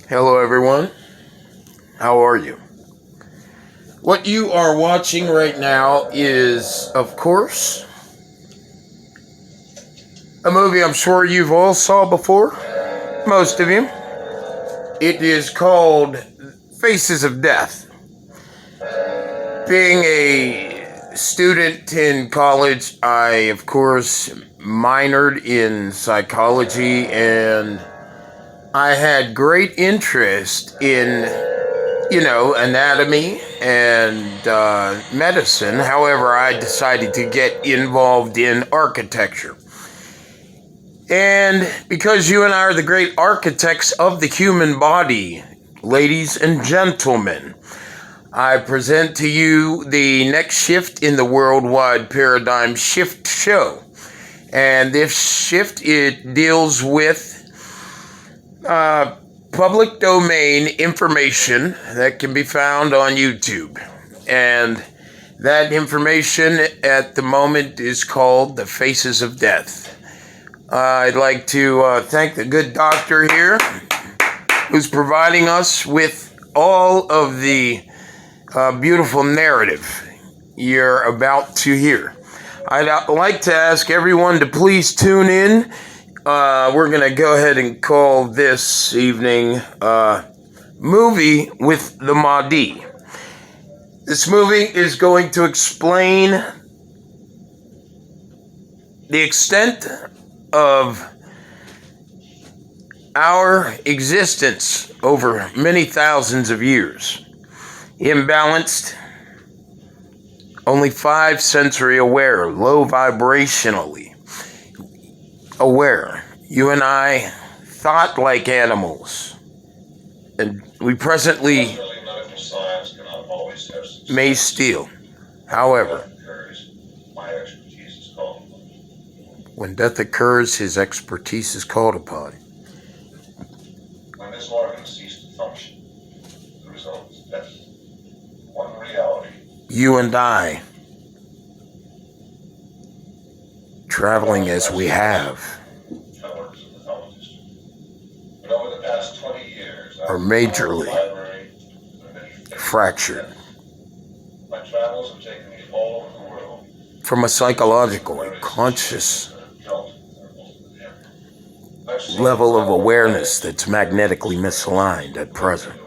Hello, everyone. How are you? What you are watching right now is, of course, a movie I'm sure you've all saw before. Most of you. It is called Faces of Death. Being a student in college, I, of course, minored in psychology and I had great interest in anatomy and medicine. However, I decided to get involved in architecture. And because you and I are the great architects of the human body, ladies and gentlemen, I present to you the next shift in the worldwide paradigm shift show. And this shift, it deals with public domain information that can be found on YouTube. And that information at the moment is called The Faces of Death. I'd like to thank the good doctor here who's providing us with all of the beautiful narrative you're about to hear. I'd like to ask everyone to please tune in. We're going to go ahead and call this evening Movie with the Mahdi. This movie is going to explain the extent of our existence over many thousands of years. Imbalanced, only 5 sensory aware, low vibrationally aware. You and I thought like animals, and we presently may steal. However, when death occurs, his expertise is called upon. When this organ ceased to function, the result is death. One reality. You and I, traveling as we have, are majorly fractured. My travels have taken me all over the world. From a psychological and conscious level of awareness that's magnetically misaligned at present.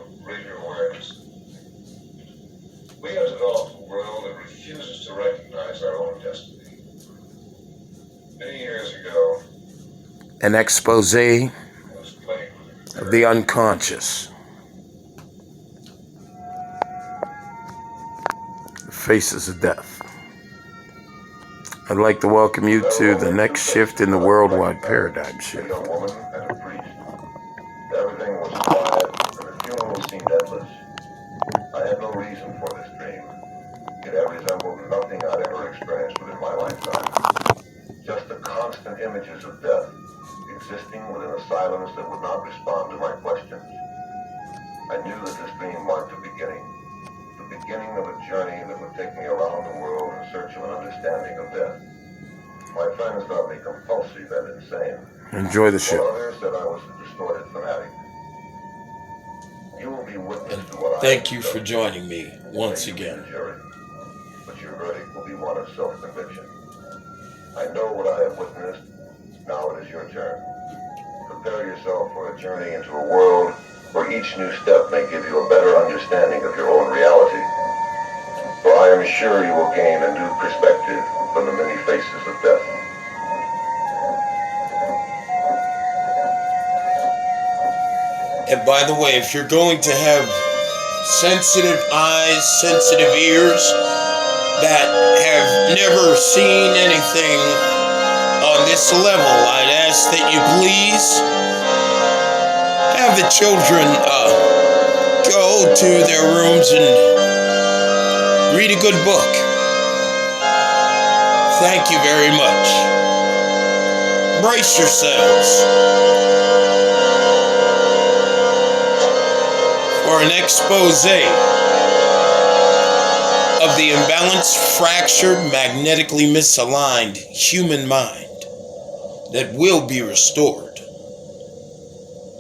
We have developed a world that refuses to recognize our own destiny. Many years ago, an expose of the unconscious. The Faces of Death. I'd like to welcome you to the next shift in the worldwide paradigm shift. A woman and a priest. Everything was quiet, and the funeral seemed endless. I had no reason for this dream. It had resembled nothing I'd ever experienced within my lifetime. Just the constant images of death, existing within a silence that would not respond to my questions. I knew that this dream marked the beginning of a journey that would take me around the world in search of an understanding of death. My friends thought me compulsive and insane. Enjoy the show. Others said I was a distorted fanatic. You will be witness to what Thank you for joining me once again. Jury, but your verdict will be one of self-conviction. I know what I have witnessed. Now it is your turn. Prepare yourself for a journey into a world where each new step may give you a better understanding of your own reality. For I am sure you will gain a new perspective from the many faces of death. And by the way, if you're going to have sensitive eyes, sensitive ears that have never seen anything on this level, I'd ask that you please have the children go to their rooms and read a good book. Thank you very much. Brace yourselves for an expose of the imbalanced, fractured, magnetically misaligned human mind that will be restored.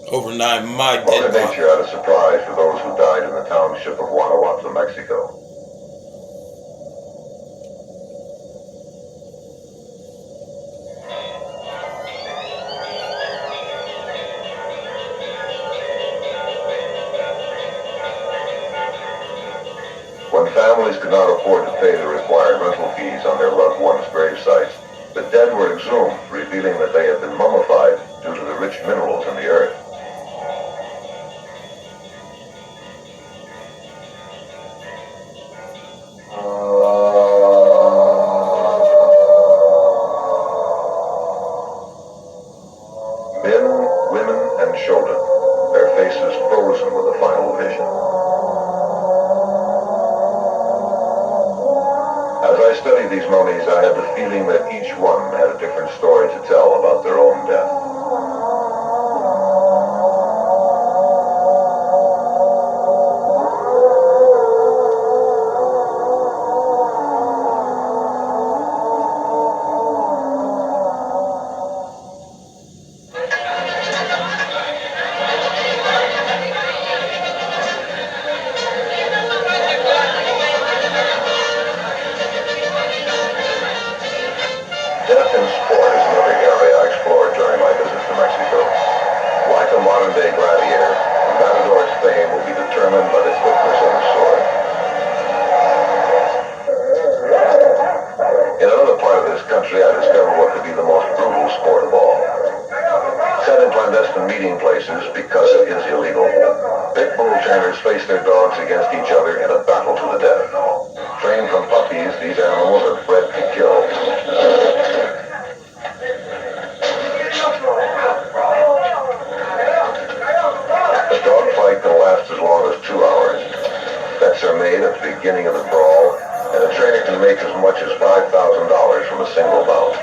Overnight, my Mother dead body. Nature had a surprise for those who died in the township of Guanajuato, Mexico. When families could not afford to pay the required rental fees on their loved ones' grave sites, the dead were exhumed, revealing that they had been mummified due to the rich minerals in the earth. Men, women, and children, their faces frozen with a final vision. As I studied these mummies, I had the feeling that each one had a different story to tell about their own death. Death in sport is another area I explored during my visit to Mexico. Like a modern-day gladiator, a matador's fame will be determined by the quickness of his sword. In another part of this country, I discovered what could be the most brutal sport of all. Set in clandestine meeting places because it is illegal, pit bull trainers face their dogs against each other in a battle to the death. Trained from puppies, these animals are bred to kill. The dogfight can last as long as 2 hours. Bets are made at the beginning of the brawl, and a trainer can make as much as $5,000 from a single bout.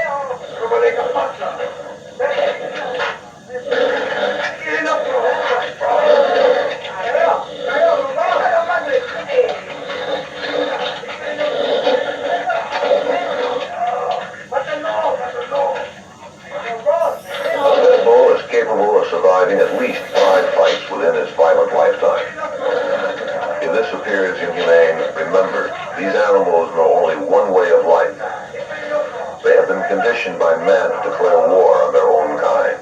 A pit bull is capable of surviving at least 5 fights within his violent lifetime. If this appears inhumane, remember, these animals know only one way of life. They have been conditioned by man to declare war on their own kind.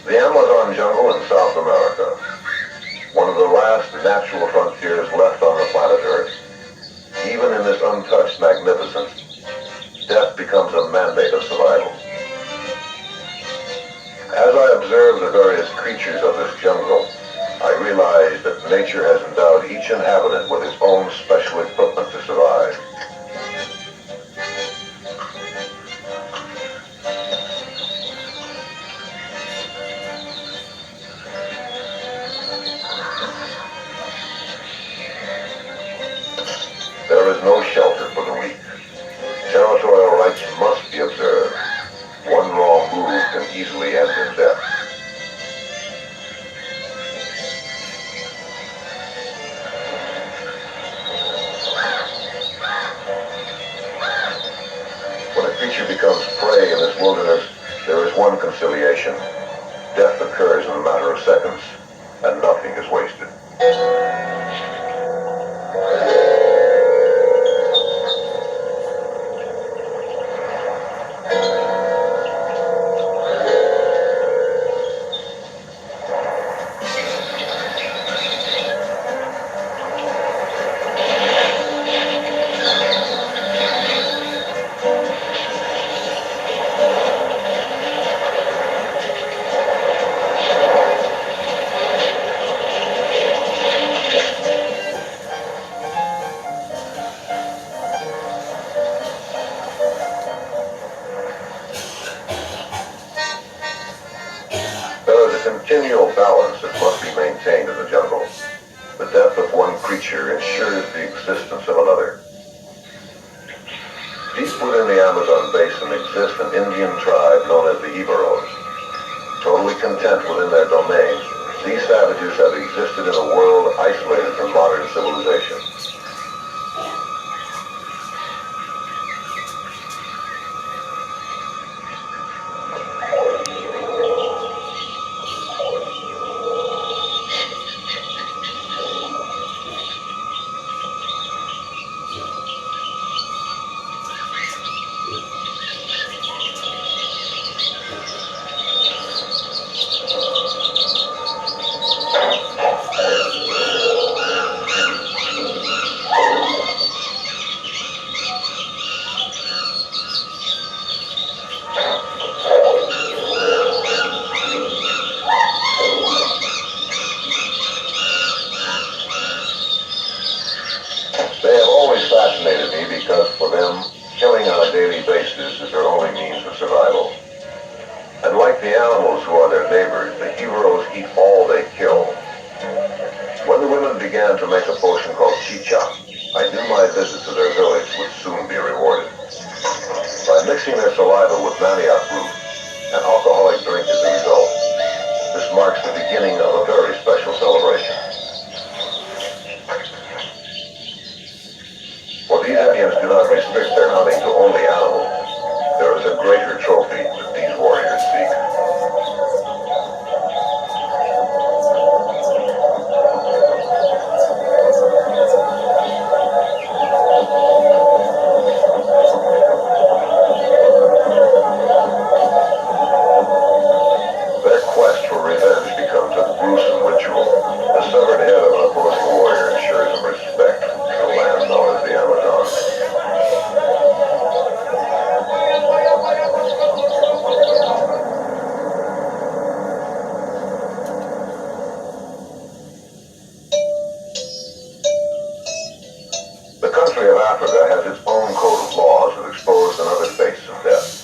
The Amazon jungle in South America, one of the last natural frontiers left on the planet Earth. Even in this untouched magnificence, death becomes a mandate of survival. As I observe the various creatures of this jungle, I realize that nature has endowed each inhabitant with its own special equipment to survive. There is no shelter for the weak. Territorial rights must be observed. One wrong move can easily end in death. When a creature becomes prey in this wilderness, there is one conciliation. Death occurs in a matter of seconds, and nothing is wasted. There is a continual balance that must be maintained in the jungle. The death of one creature ensures the existence of another. Deep within the Amazon basin exists an Indian tribe known as the Iberos. Totally content within their domain, these savages have existed in a world isolated from modern civilization. killing on a daily basis is their only means of survival. And like the animals who are their neighbors, the heroes eat all they kill. When the women began to make a potion called chicha, I knew my visit to their village would soon be rewarded. By mixing their saliva with manioc root, an alcoholic drink is the result. This marks the beginning of a very special celebration. For these Indians do not restrict their hunting to only animals. There is a greater trophy that these warriors seek. Their quest for revenge becomes a gruesome ritual. The severed head of an opposing warrior ensures them respect in the land known as the Amazon. The country of Africa has its own code of laws that expose another face of death.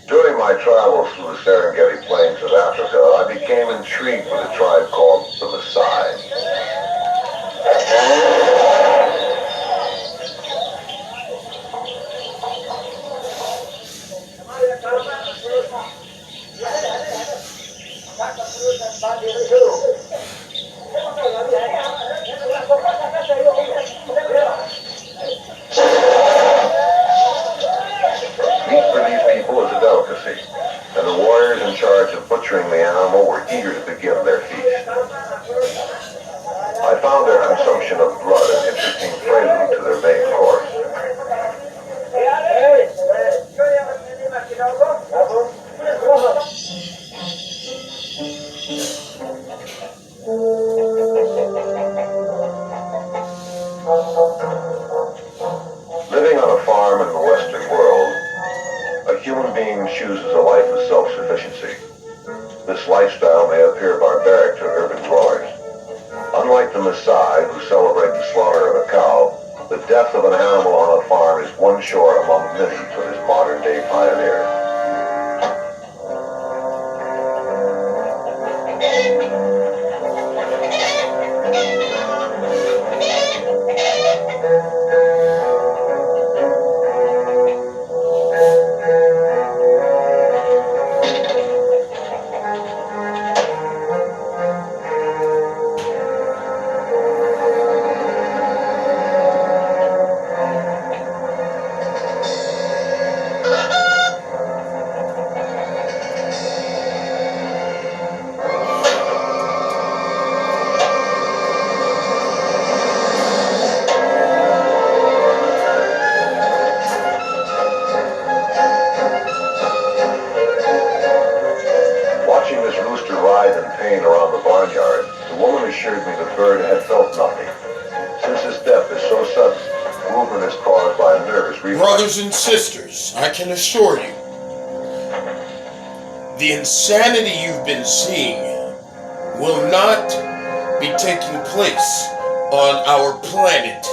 During my travels through the Serengeti plains of Africa, I became intrigued with a tribe called the Maasai. Meat for these people is a delicacy, and the warriors in charge of butchering the animal were eager to begin their feast. I found their consumption of blood an interesting prelude to their main course. Living on a farm in the Western world, a human being chooses a life of self-sufficiency. This lifestyle may appear barbaric to urban dwellers. Unlike the Maasai, who celebrate the slaughter of a cow, the death of an animal on a farm is one chore among many for this modern-day pioneer. Watching this rooster writhe in pain around the barnyard, the woman assured me the bird had felt nothing. Since his death is so sudden, movement is caused by a nervous reflex. Brothers and sisters, I can assure you, the insanity you've been seeing will not be taking place on our planet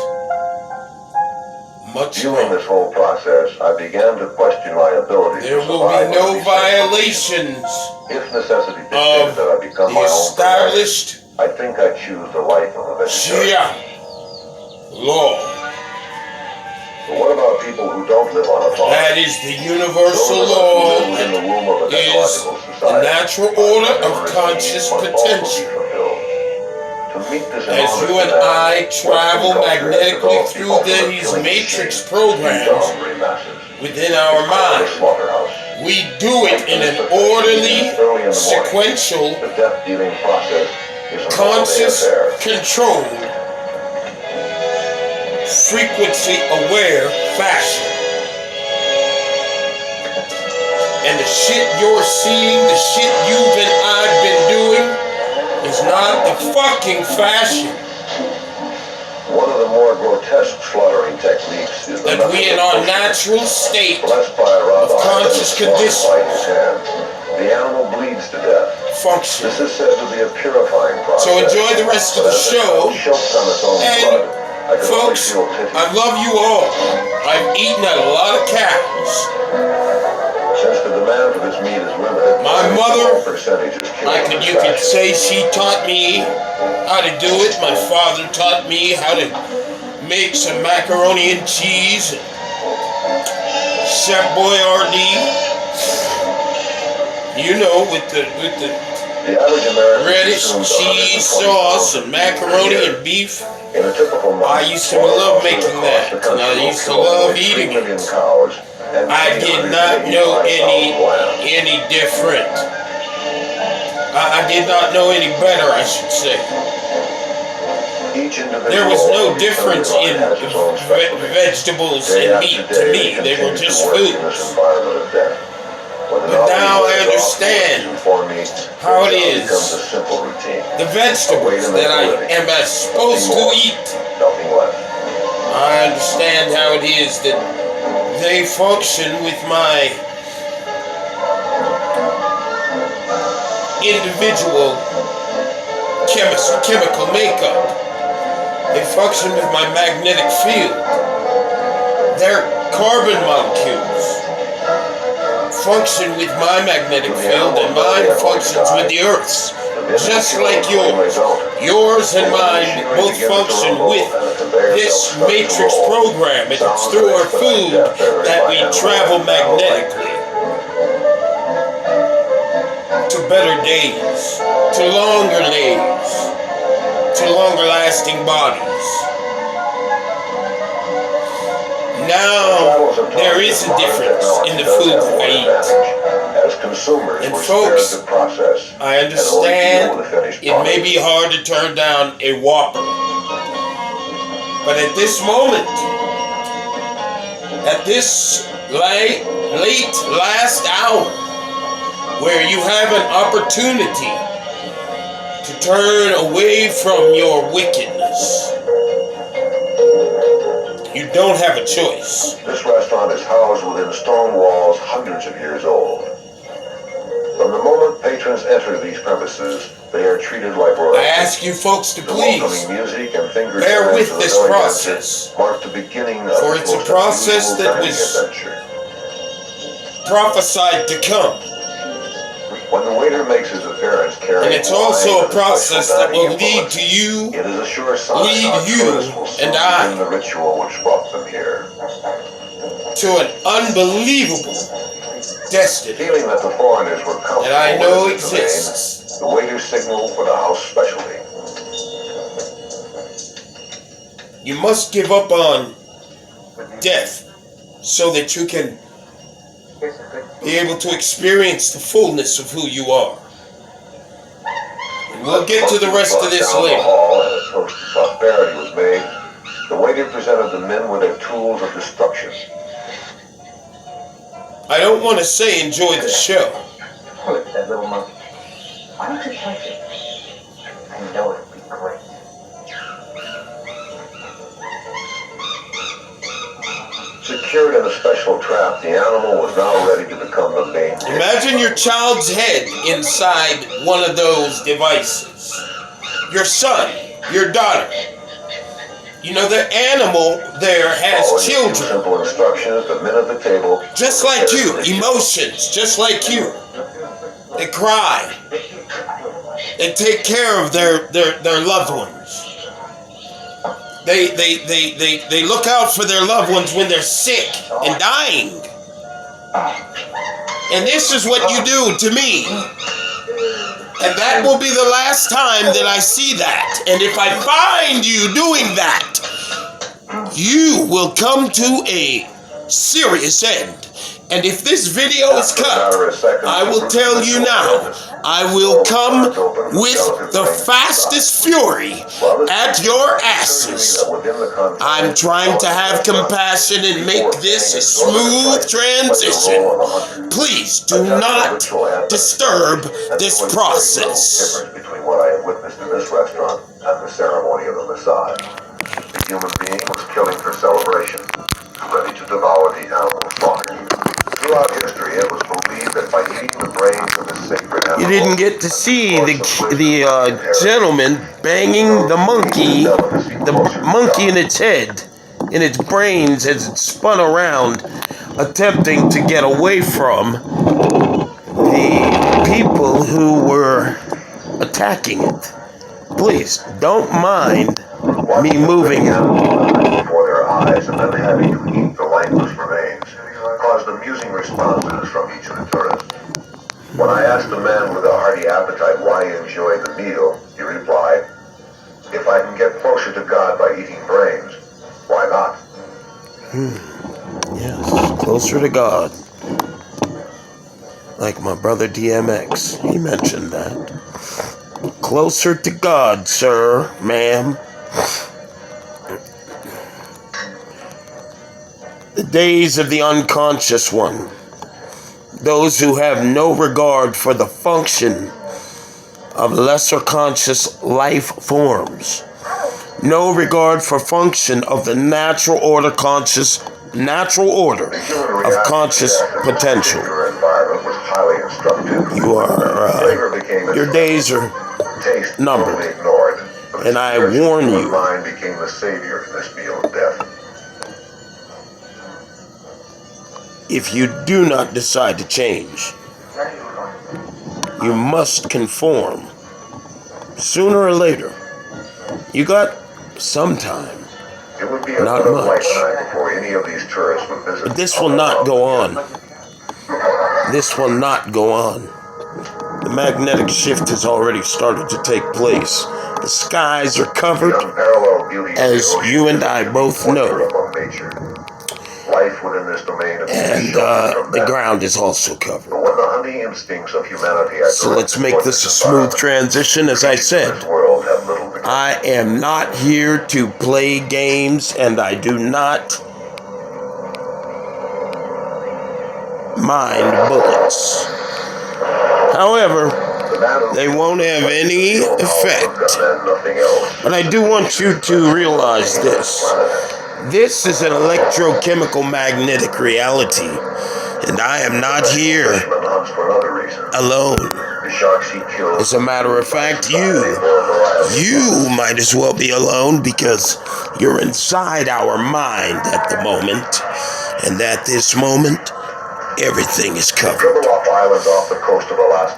much During longer. this whole process, I began to question my ability There to will survive be no and be safe. violations If necessity dictated of that I become the my own provider, established I think I choose the life of a vegetarian. Sharia law. But what about people who don't live on a farm? That is the Those universal of us who law live within the womb of a is technological the society. natural My order of priorities conscious must also be potential. fulfilled. To meet this As enormous you and demand, I travel Western culture has magnetically developed the through ultimate these killing matrix machine, programs the hungry masses. within our It's called a mind, slaughterhouse. we do it in an orderly, sequential, The death-dealing process is an conscious, all-day affair. controlled, frequency-aware fashion. And the shit you're seeing, the shit you've and I've been doing, is not the fucking fashion. One of the more grotesque slaughtering techniques is the that we in our natural state blessed by a of conscious condition by his hand. The animal bleeds to death. function. This is said to be a purifying process. So enjoy the rest of the show. Chokes on its own And blood. I can only folks, feel pity. I love you all. I've eaten a lot of cows. Since the demand for this meat is limited, My a mother, small percentage is killed. you could say she taught me how to do it. My father taught me how to make some macaroni and cheese. Chef Boyardee, you know, with the The average American reddish consumes cheese 120 sauce pounds and macaroni and beef. In a typical month, I used to love making that, and I used to love eating it. Cows and I did not know any different. I did not know any better, I should say. Each individual There was no difference in vegetables and meat to me. They were just food. But now I understand how it is. The vegetables that I am supposed to eat. I understand how it is that they function with my individual chemical makeup. They function with my magnetic field. Their carbon molecules function with my magnetic field, and mine functions with the Earth's, just like yours. Yours and mine both function with this matrix program, and it's through our food that we travel magnetically to better days, to longer days, to longer lasting bodies. Now, there is a difference in the food that I eat. And folks, I understand it may be hard to turn down a Whopper. But at this moment, at this late last hour, where you have an opportunity to turn away from your wickedness, you don't have a choice. This restaurant is housed within stone walls hundreds of years old. From the moment patrons enter these premises, they are treated like royalty. I ask you folks to please music and finger bear with of this the process, mark the beginning of for it's a process that was prophesied to come. When the waiter makes his appearance carrying And it's also a process that will lead to you, it is a sure sign lead you and I the ritual which brought them here. to an unbelievable destiny Feeling that the foreigners were comfortable that I know with the domain, exists. the waiter signaled for the house specialty. You must give up on death so that you can be able to experience the fullness of who you are. And we'll get to the rest of this Down the later. hall, and a toast to prosperity was made. The waiter presented the men with their tools of destruction. I don't want to say enjoy the show. Look at that little monkey. Why don't you touch it? I know it'd be great. Secured in a special trap, the animal was now ready to become the main dish. Imagine your child's head inside one of those devices. Your son, your daughter. You know, the animal there has Following a few children, simple instructions, the men at the table just like you, emotions, just like you. They cry. They take care of their loved ones. They look out for their loved ones when they're sick and dying. And this is what you do to me. And that will be the last time that I see that. And if I find you doing that, you will come to a serious end. And if this video is cut, I will tell you now, I will come with the fastest fury at your asses. I'm trying to have compassion and make this a smooth transition. Please do not disturb this process. Between what I have witnessed in this restaurant and the ceremony of the Messiah. human being was killing for celebration, ready to devour the animal slaughtered. Throughout history, it was believed that by eating the brains of the sacred animal, You didn't get to see the gentleman banging the monkey in its head, in its brains as it spun around, attempting to get away from the people who were attacking it. Please, don't mind me moving it. Before their eyes and then having to eat the lifeless remains caused amusing responses from each of the tourists. When I asked the man with a hearty appetite why he enjoyed the meal, he replied, "If I can get closer to God by eating brains, why not?" Yes, closer to God. Like my brother DMX, he mentioned that. Closer to God, sir, ma'am. The days of the unconscious one. Those who have no regard for the function of lesser conscious life forms. No regard for function of the natural order of conscious potential. Your environment was highly instructive. You are, Flavor became your days are taste numbered. totally ignored. But And the I spiritual warn human you. mind became the savior in this meal of death. If you do not decide to change, you must conform. Sooner or later. You got some time. It would be Not another much. lifetime before any of these tourists would visit. But this will not go on. This will not go on. The magnetic shift has already started to take place. The skies are covered, The unparalleled beauty of the as ocean you and is I a both wonder know. among nature. Life within this domain of And the ground is also covered. But when the hunting instincts of humanity are So let's directed make toward this a this smooth environment, transition. As I this said, world have little to I am not here to play games, and I do not mind bullets. However, they won't have any effect. But I do want you to realize this. This is an electrochemical magnetic reality, and I am not here alone. As a matter of fact, you might as well be alone because you're inside our mind at the moment, and at this moment, everything is covered.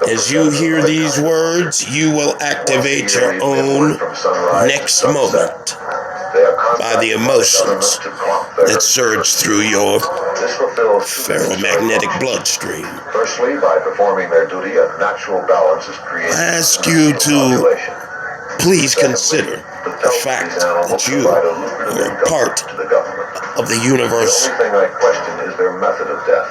As you hear these words, you will activate your own next moment by the emotions that surge through your ferromagnetic bloodstream. Firstly, by performing their duty, a natural balance is created. I ask you to please consider the fact that you are part of the universe The only thing I question is their method of death.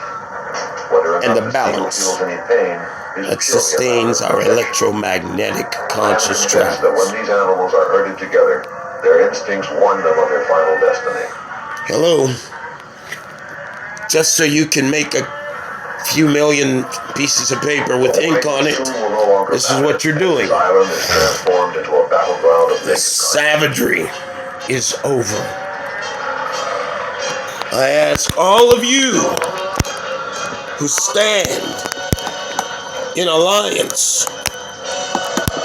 Whether or and not the balance feels any pain is that purely a sustains matter our of perception. electromagnetic conscious I'm convinced that travels. when these animals are herded together, their instincts warn them of their final destiny. Hello. Just so you can make a few million pieces of paper with ink on it, this is what you're doing. This island is transformed into a battleground of The naked savagery is over. I ask all of you who stand in alliance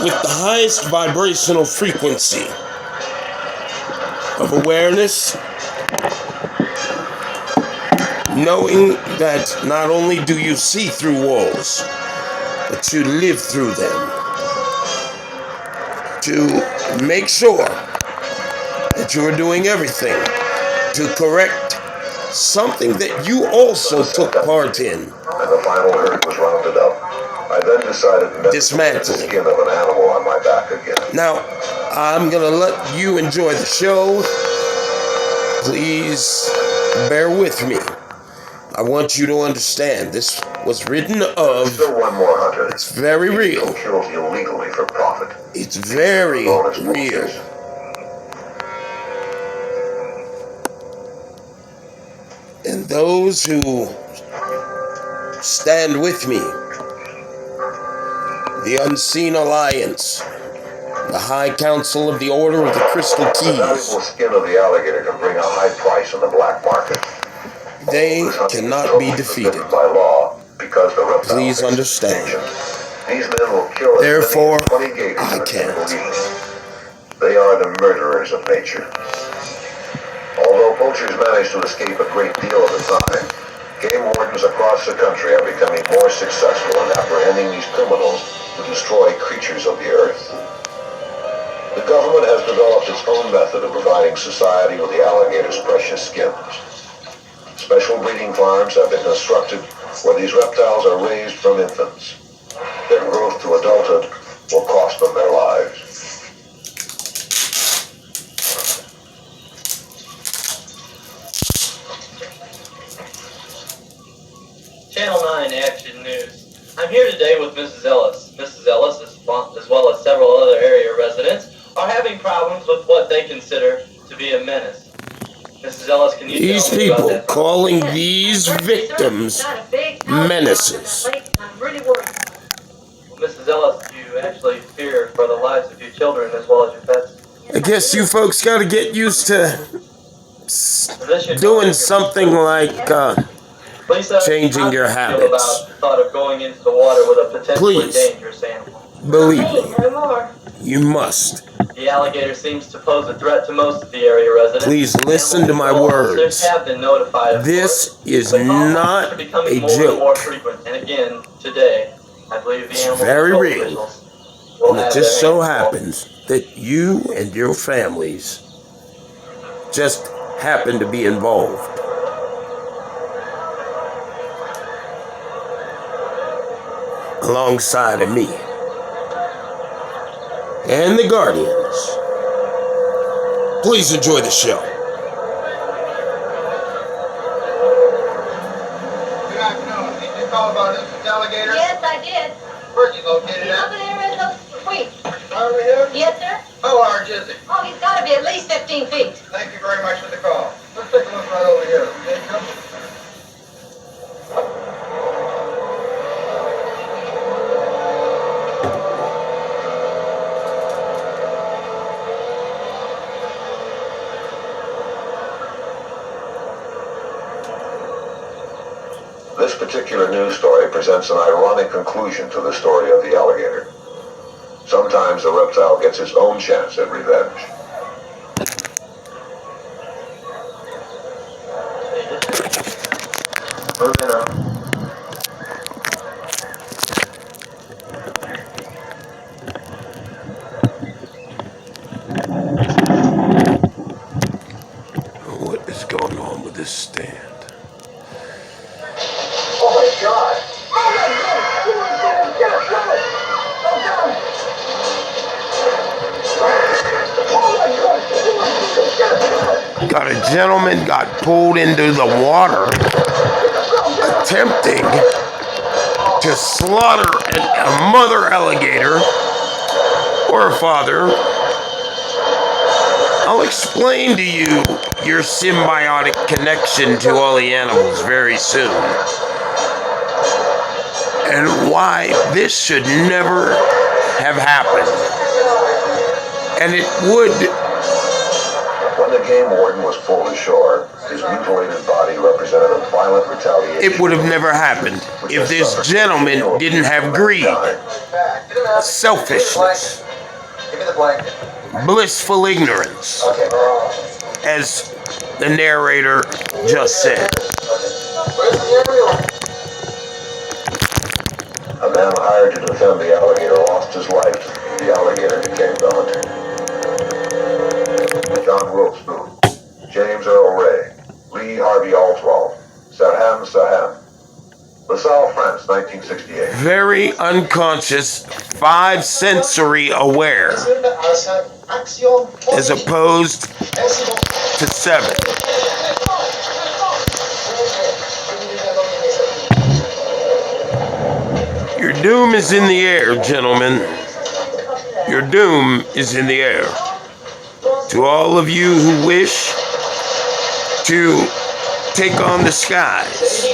with the highest vibrational frequency of awareness, knowing that not only do you see through walls, but you live through them, to make sure that you are doing everything to correct something that you also took part in. And the final herd was rounded up. I then decided to Dismantling. the skin of an animal on my back again. Now, I'm going to let you enjoy the show. Please bear with me. I want you to understand this was written of. Still one more hunter. It's very real. Kills illegally for profit. It's very real. And those who stand with me, the Unseen Alliance, The High Council of the Order of the Crystal The Keys. valuable skin of the alligator can bring a high price in the black market. They This hunting is cannot totally be defeated. forbidden by law because the reptile Please is understand. extinction. These men will kill as Therefore, many as 20 gators I in a single can't. evening. They are the murderers of nature. Although poachers manage to escape a great deal of the time, game wardens across the country are becoming more successful in apprehending these criminals who destroy creatures of the earth. The government has developed its own method of providing society with the alligator's precious skins. Special breeding farms have been constructed where these reptiles are raised from infants. Their growth to adulthood will cost them their lives. Channel 9 Action News. I'm here today with Mrs. Ellis. Mrs. Ellis, as well as several other area residents, are having problems with what they consider to be a menace. Mrs. Ellis, can you These tell me about people that? calling these victims menaces. I'm really worried. Well, Mrs. Ellis, do you actually fear for the lives of your children as well as your pets? I guess you folks got to get used to Is this your doing daughter? something like Lisa, changing how do your you feel habits. about the thought of going into the water with a potentially Please. dangerous animal? believe me. You must. The alligator seems to pose a threat to most of the area residents. Please listen to my Animal control words. officers have been notified of This course, is but calls not are becoming a more and more joke. frequent. And again, today, I believe the It's animal very control real. officials will And it have just their so hands full. happens that you and your families just happen to be involved. Alongside of me. And the Guardians. Please enjoy the show. Good afternoon. Did you call about this alligator? Yes, I did. Where's he located He's at? over there in those weeds. Over here? Yes, sir. How large is he? Oh, he's got to be at least 15 feet. Thank you very much for the call. Let's take a look right over here. Okay, come. This particular news story presents an ironic conclusion to the story of the alligator. Sometimes the reptile gets its own chance at revenge. Moving on. What is going on with this stand? Oh my God! Got a gentleman got pulled into the water attempting to slaughter a mother alligator or a father. I'll explain to you your symbiotic connection to all the animals very soon. And why this should never have happened. And it would. When the game warden was pulled ashore, his mutilated body represented a violent retaliation. It would have never happened if this gentleman didn't have greed, selfishness, Give me the blanket. blissful ignorance, Okay. as the narrator just said. Where's the aerial? A man hired to defend the alligator lost his life. The alligator became gaunt. John Wilkes Booth, James Earl Ray, Lee Harvey Oswald, Sirhan Sirhan. LaSalle, France, 1968. Very unconscious, five sensory aware, as opposed to seven. Your doom is in the air, gentlemen. Your doom is in the air. To all of you who wish to take on the skies.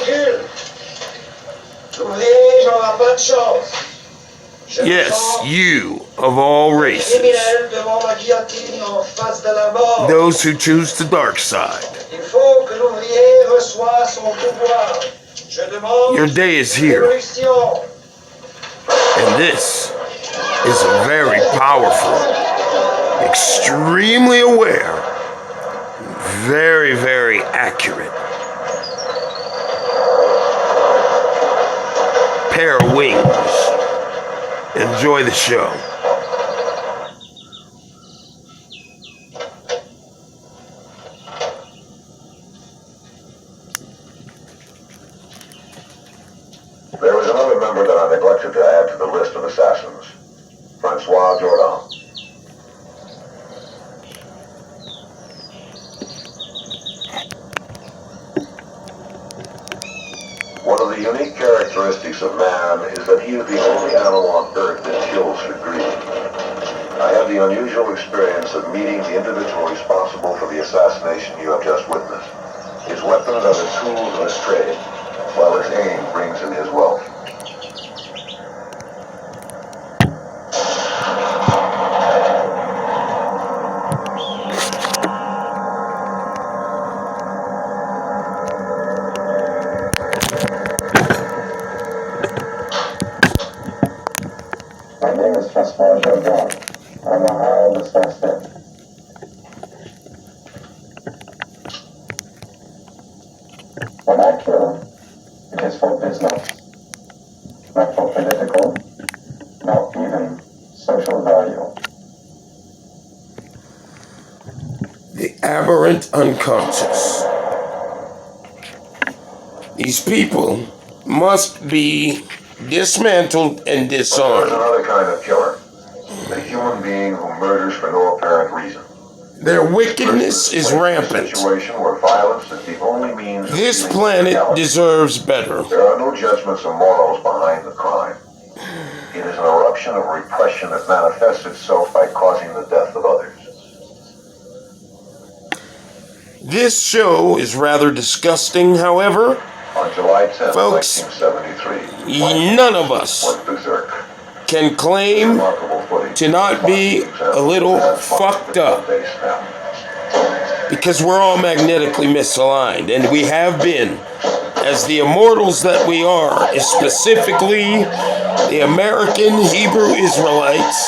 Yes, you of all races, criminel devant la guillotine en face de la mort. those who choose the dark side. Il faut que l'ouvrier reçoive son pouvoir. Je demande Your day is une here, révolution. and this is very powerful, extremely aware, very, very accurate pair of wings. Enjoy the show. There was another member that I neglected to add to the list of assassins. Francois Jourdan. One of the unique characteristics of man is that he is the only animal on earth that kills for greed. I had the unusual experience of meeting the individual responsible for the assassination you have just witnessed. His weapons are the tools of his trade, while his aim brings in his wealth. My name is Francois Jourdan. I'm a hired assassin. When I kill, it is for business, not for political, not even social value. The aberrant unconscious. These people must be dismantled and But there is disarmed. another kind of killer. A human being who murders for no apparent reason. Their wickedness is A rampant. situation where violence is the only means of This achieving planet reality. deserves better. There are no judgments or morals behind the crime. It is an eruption of repression that manifests itself by causing the death of others. This show is rather disgusting, however. On July 10th, Folks, 1973, none of us went berserk. can claim Remarkable footage. to not be a little fucked up, because we're all magnetically misaligned, and we have been, as the immortals that we are, specifically the American Hebrew Israelites,